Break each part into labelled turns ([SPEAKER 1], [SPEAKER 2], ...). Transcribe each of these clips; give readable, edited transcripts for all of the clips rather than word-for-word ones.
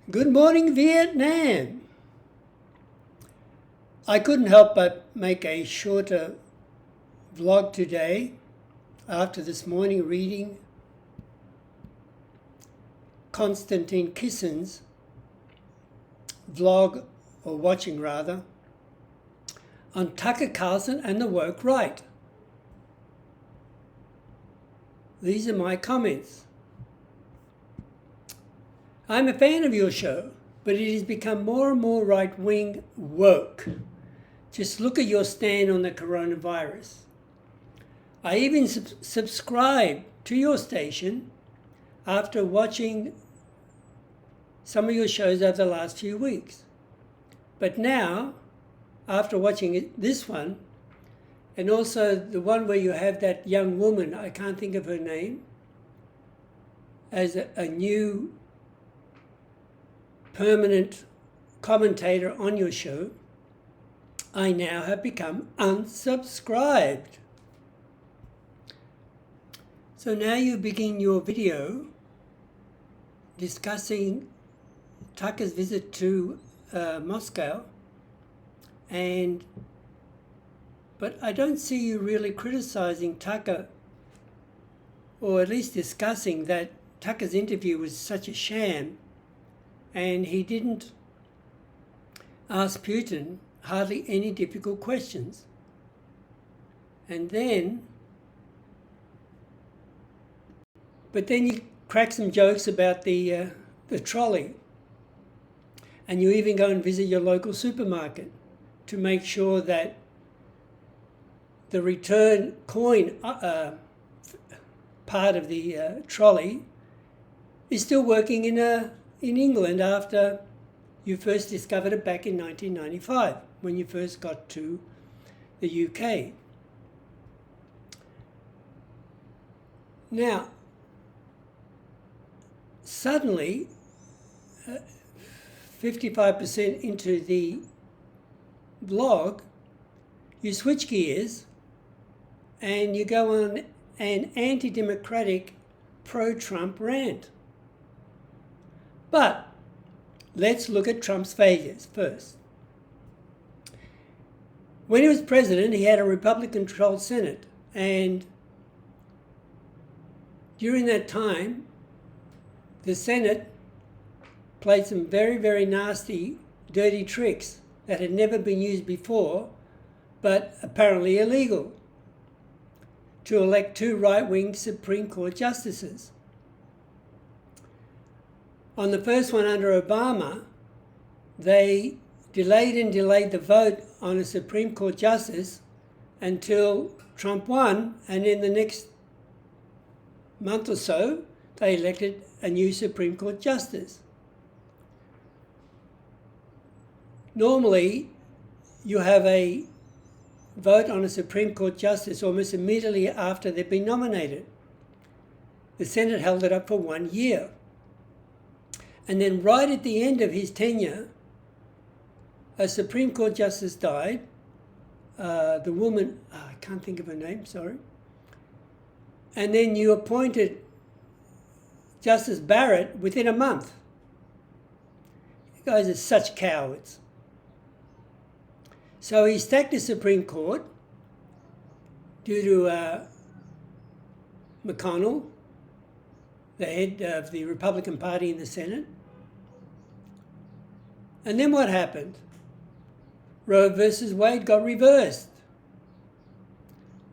[SPEAKER 1] Good morning, Vietnam. I couldn't help but make a shorter vlog today after this morning reading Konstantin Kosin's vlog, or watching rather, on Tucker Carlson and the Woke Right. These are my comments. I'm a fan of your show, but it has become more and more right-wing woke. Just look at your stand on the coronavirus. I even subscribed to your station after watching some of your shows over the last few weeks. But now, after watching this one, and also the one where you have that young woman, I can't think of her name, as a new permanent commentator on your show, I now have become unsubscribed. So now you begin your video discussing Tucker's visit to Moscow, but I don't see you really criticizing Tucker, or at least discussing that Tucker's interview was such a sham, and he didn't ask Putin hardly any difficult questions. But then you crack some jokes about the trolley, and you even go and visit your local supermarket to make sure that the return coin part of the trolley is still working in England after you first discovered it back in 1995 when you first got to the UK. Now, suddenly, 55% into the blog, you switch gears and you go on an anti-democratic, pro-Trump rant. But let's look at Trump's failures first. When he was president, he had a Republican-controlled Senate, and during that time, the Senate played some very, very nasty, dirty tricks that had never been used before, but apparently illegal, to elect two right-wing Supreme Court justices. On the first one under Obama, they delayed the vote on a Supreme Court justice until Trump won, and in the next month or so, they elected a new Supreme Court justice. Normally, you have a vote on a Supreme Court justice almost immediately after they've been nominated. The Senate held it up for 1 year. And then right at the end of his tenure, a Supreme Court justice died. The woman, I can't think of her name, sorry. And then you appointed Justice Barrett within a month. You guys are such cowards. So he stacked the Supreme Court due to McConnell, the head of the Republican Party in the Senate. And then what happened? Roe versus Wade got reversed.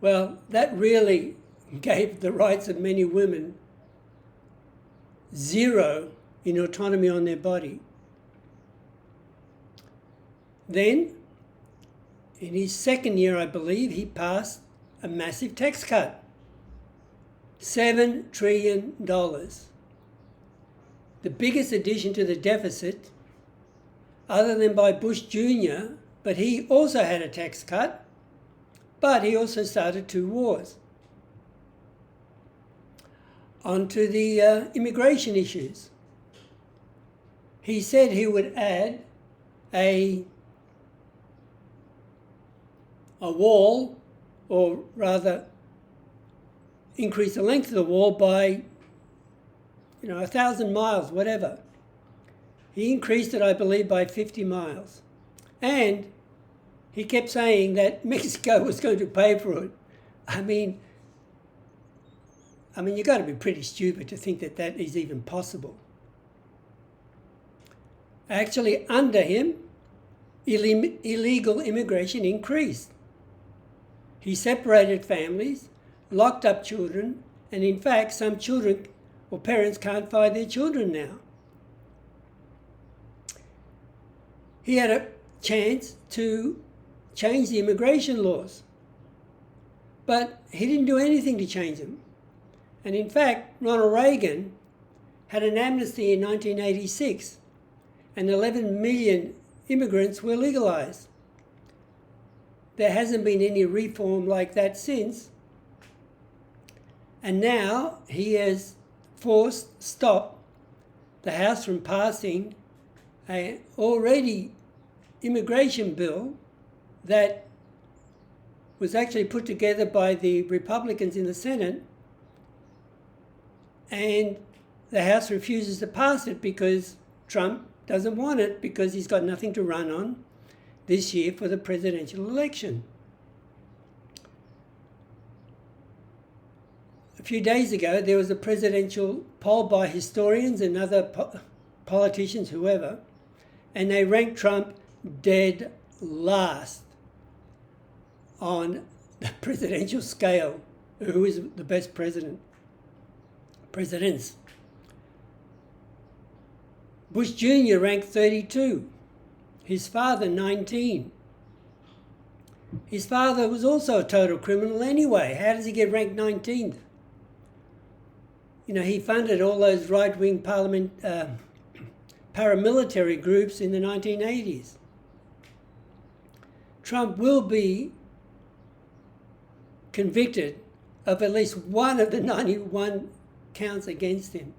[SPEAKER 1] Well, that really gave the rights of many women zero in autonomy on their body. Then, in his second year, I believe, he passed a massive tax cut. $7 trillion. The biggest addition to the deficit, other than by Bush Jr., but he also had a tax cut, but he also started 2 wars. On to the immigration issues. He said he would add a wall, or rather increase the length of the wall by 1,000 miles, whatever. He increased it, I believe, by 50 miles. And he kept saying that Mexico was going to pay for it. I mean, you've got to be pretty stupid to think that that is even possible. Actually, under him, illegal immigration increased. He separated families, locked up children, and in fact, some children or parents can't find their children now. He had a chance to change the immigration laws, but he didn't do anything to change them. And in fact, Ronald Reagan had an amnesty in 1986, and 11 million immigrants were legalized. There hasn't been any reform like that since. And now he has stopped the House from passing an already immigration bill that was actually put together by the Republicans in the Senate, and the House refuses to pass it because Trump doesn't want it, because he's got nothing to run on this year for the presidential election. A few days ago, there was a presidential poll by historians and other politicians, whoever, and they ranked Trump dead last on the presidential scale. Who is the best presidents? Bush Jr. ranked 32. His father, 19. His father was also a total criminal anyway. How does he get ranked 19th? You know, he funded all those right-wing paramilitary groups in the 1980s. Trump will be convicted of at least one of the 91 counts against him.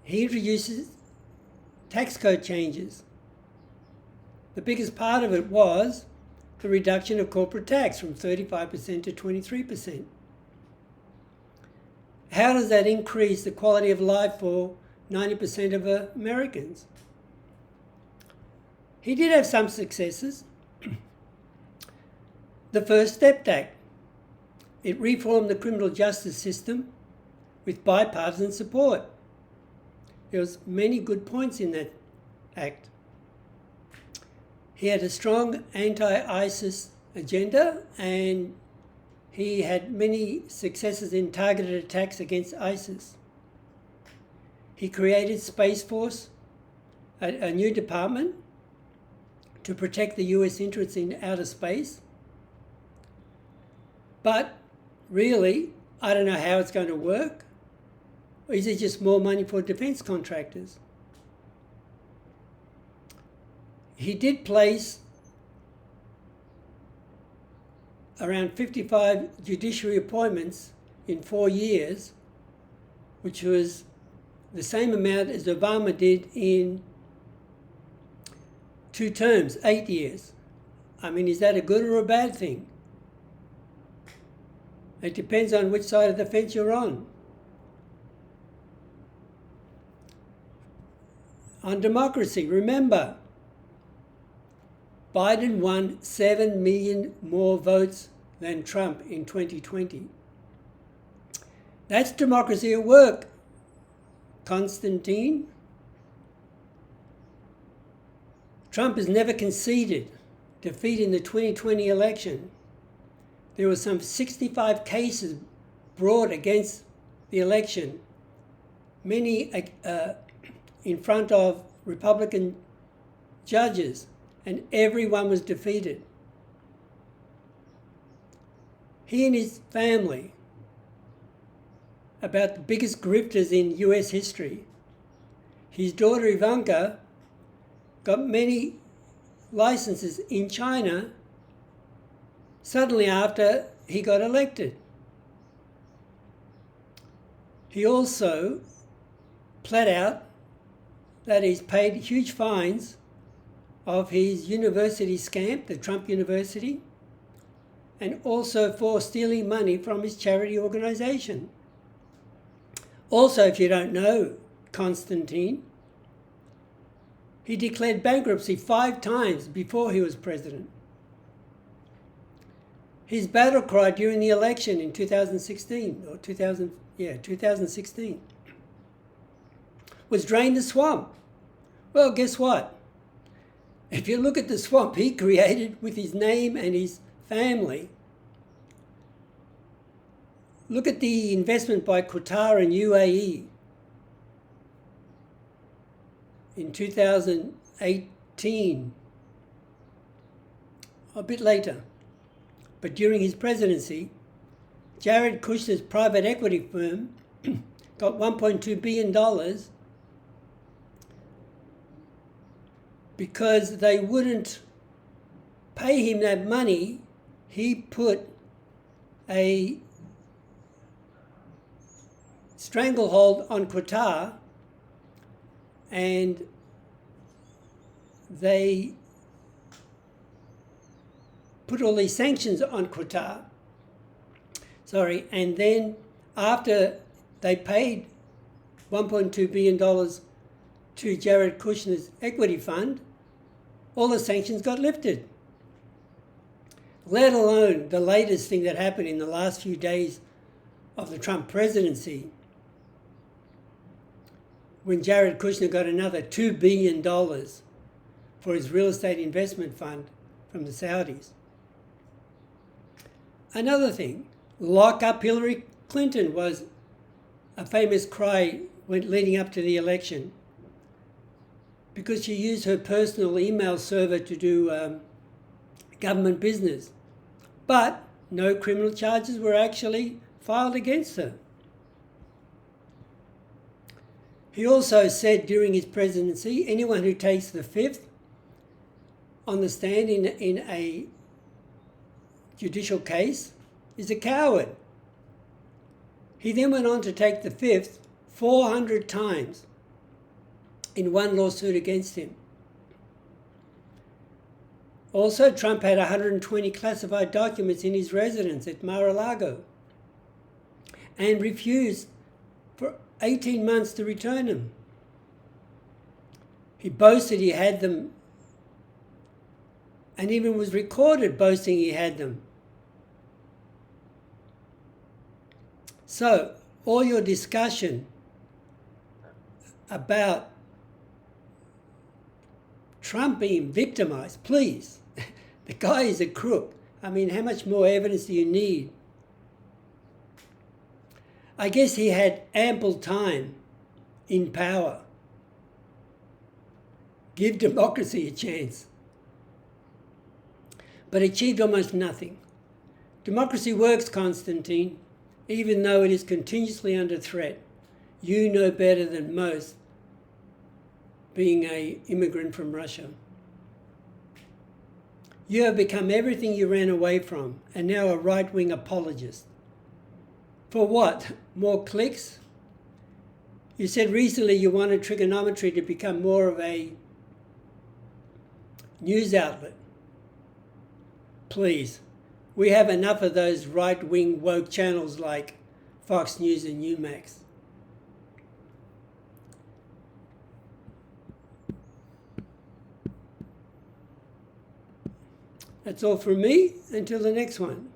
[SPEAKER 1] He introduces tax code changes. The biggest part of it was the reduction of corporate tax from 35% to 23%. How does that increase the quality of life for 90% of Americans? He did have some successes. The First Step Act. It reformed the criminal justice system with bipartisan support. There was many good points in that act. He had a strong anti-ISIS agenda, and he had many successes in targeted attacks against ISIS. He created Space Force, a new department to protect the US interests in outer space. But really, I don't know how it's going to work. Or is it just more money for defense contractors? He did place around 55 judiciary appointments in 4 years, which was the same amount as Obama did in 2 terms, 8 years. I mean, is that a good or a bad thing? It depends on which side of the fence you're on. On democracy, remember, Biden won 7 million more votes than Trump in 2020. That's democracy at work, Konstantin. Trump has never conceded defeat in the 2020 election. There were some 65 cases brought against the election, many in front of Republican judges, and everyone was defeated. He and his family, about the biggest grifters in US history. His daughter Ivanka got many licenses in China suddenly after he got elected. He also played out that he's paid huge fines of his university scam, the Trump University, and also for stealing money from his charity organization. Also, if you don't know, Konstantin. He declared bankruptcy 5 times before he was president. His battle cry during the election in 2016, 2016, was drain the swamp. Well, guess what? If you look at the swamp he created with his name and his family, look at the investment by Qatar and UAE in 2018, a bit later. But during his presidency, Jared Kushner's private equity firm got $1.2 billion because they wouldn't pay him that money. He put a stranglehold on Qatar, and they put all these sanctions on Qatar. And then after they paid $1.2 billion to Jared Kushner's equity fund, all the sanctions got lifted. Let alone the latest thing that happened in the last few days of the Trump presidency, when Jared Kushner got another $2 billion for his real estate investment fund from the Saudis. Another thing, lock up Hillary Clinton was a famous cry leading up to the election, because she used her personal email server to do government business. But no criminal charges were actually filed against her. He also said during his presidency, anyone who takes the fifth on the stand in a judicial case is a coward. He then went on to take the fifth 400 times in one lawsuit against him. Also, Trump had 120 classified documents in his residence at Mar-a-Lago and refused for 18 months to return them. He boasted he had them and even was recorded boasting he had them. So, all your discussion about Trump being victimized, please, the guy is a crook. I mean, how much more evidence do you need? I guess he had ample time in power. Give democracy a chance. But achieved almost nothing. Democracy works, Konstantin, even though it is continuously under threat. You know better than most, being an immigrant from Russia. You have become everything you ran away from, and now a right-wing apologist. For what? More clicks? You said recently you wanted TRIGGERnometry to become more of a news outlet. Please, we have enough of those right-wing woke channels like Fox News and Newmax. That's all from me. Until the next one.